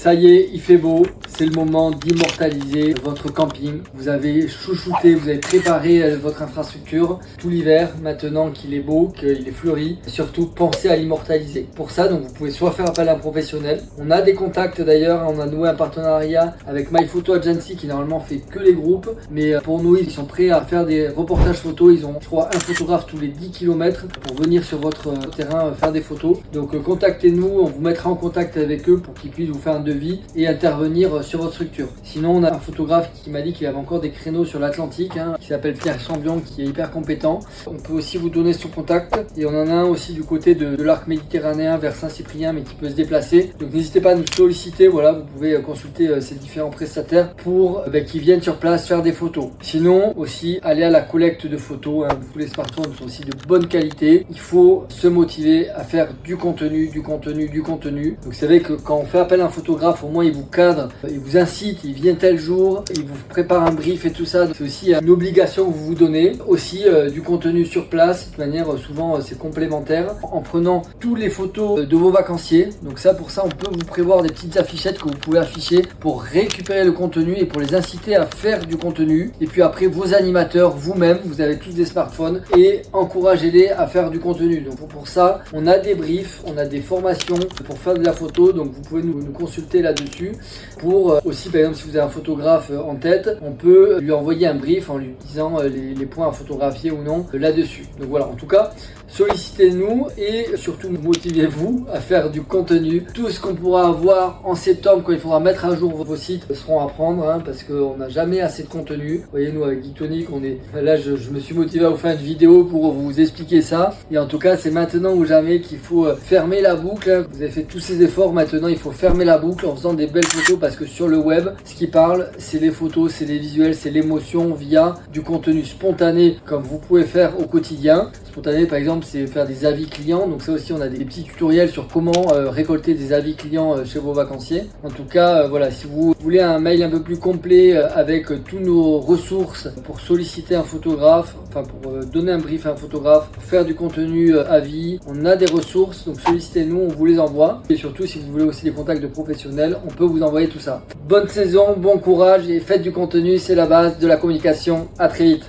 Ça y est, il fait beau, c'est le moment d'immortaliser votre camping. Vous avez chouchouté, vous avez préparé votre infrastructure tout l'hiver, maintenant qu'il est beau, qu'il est fleuri. Surtout, pensez à l'immortaliser. Pour ça, donc, vous pouvez soit faire appel à un professionnel. On a des contacts d'ailleurs, on a noué un partenariat avec My Photo Agency qui normalement fait que les groupes. Mais pour nous, ils sont prêts à faire des reportages photos. Ils ont, je crois, un photographe tous les 10 km pour venir sur votre terrain faire des photos. Donc contactez-nous, on vous mettra en contact avec eux pour qu'ils puissent vous faire un devis et intervenir sur votre structure. Sinon, on a un photographe qui m'a dit qu'il avait encore des créneaux sur l'Atlantique, qui s'appelle Pierre Chambion, qui est hyper compétent. On peut aussi vous donner son contact et on en a un aussi du côté de l'arc méditerranéen vers Saint-Cyprien, mais qui peut se déplacer. Donc n'hésitez pas à nous solliciter, voilà, vous pouvez consulter ces différents prestataires pour qu'ils viennent sur place faire des photos. Sinon aussi, allez à la collecte de photos, tous les smartphones sont aussi de bonne qualité. Il faut se motiver à faire du contenu. Donc vous savez que quand on fait appel à un photographe, au moins il vous cadre, il vous incite, il vient tel jour, il vous prépare un brief et tout ça. C'est aussi une obligation que vous vous donnez. Aussi du contenu sur place, de manière souvent c'est complémentaire, en prenant toutes les photos de vos vacanciers. Donc ça, pour ça, on peut vous prévoir des petites affichettes que vous pouvez afficher pour récupérer le contenu et pour les inciter à faire du contenu. Et puis après, vos animateurs, vous-même, vous avez tous des smartphones et encouragez-les à faire du contenu. Donc pour ça, on a des briefs, on a des formations pour faire de la photo. Donc vous pouvez nous consulter là-dessus. Pour aussi, par exemple, si vous avez un photographe en tête, on peut lui envoyer un brief en lui disant les points à photographier ou non là-dessus. Donc voilà, en tout cas, sollicitez-nous et surtout motivez-vous à faire du contenu. Tout ce qu'on pourra avoir en septembre quand il faudra mettre à jour vos sites seront à prendre parce qu'on n'a jamais assez de contenu. Vous voyez, nous avec Geektonic, là je me suis motivé à vous faire une vidéo pour vous expliquer ça. Et en tout cas, c'est maintenant ou jamais qu'il faut fermer la boucle. Vous avez fait tous ces efforts, maintenant il faut fermer la boucle en faisant des belles photos parce que sur le web, ce qui parle, c'est les photos, c'est les visuels, c'est l'émotion via du contenu spontané comme vous pouvez faire au quotidien. Spontané, par exemple, c'est faire des avis clients. Donc ça aussi, on a des petits tutoriels sur comment récolter des avis clients chez vos vacanciers. En tout cas, voilà, si vous voulez un mail un peu plus complet avec tous nos ressources pour solliciter un photographe, pour donner un brief à un photographe, pour faire du contenu à vie, on a des ressources. Donc sollicitez-nous, on vous les envoie. Et surtout, si vous voulez aussi des contacts de professionnels, on peut vous envoyer tout ça. Bonne saison, bon courage et faites du contenu, c'est la base de la communication. À très vite.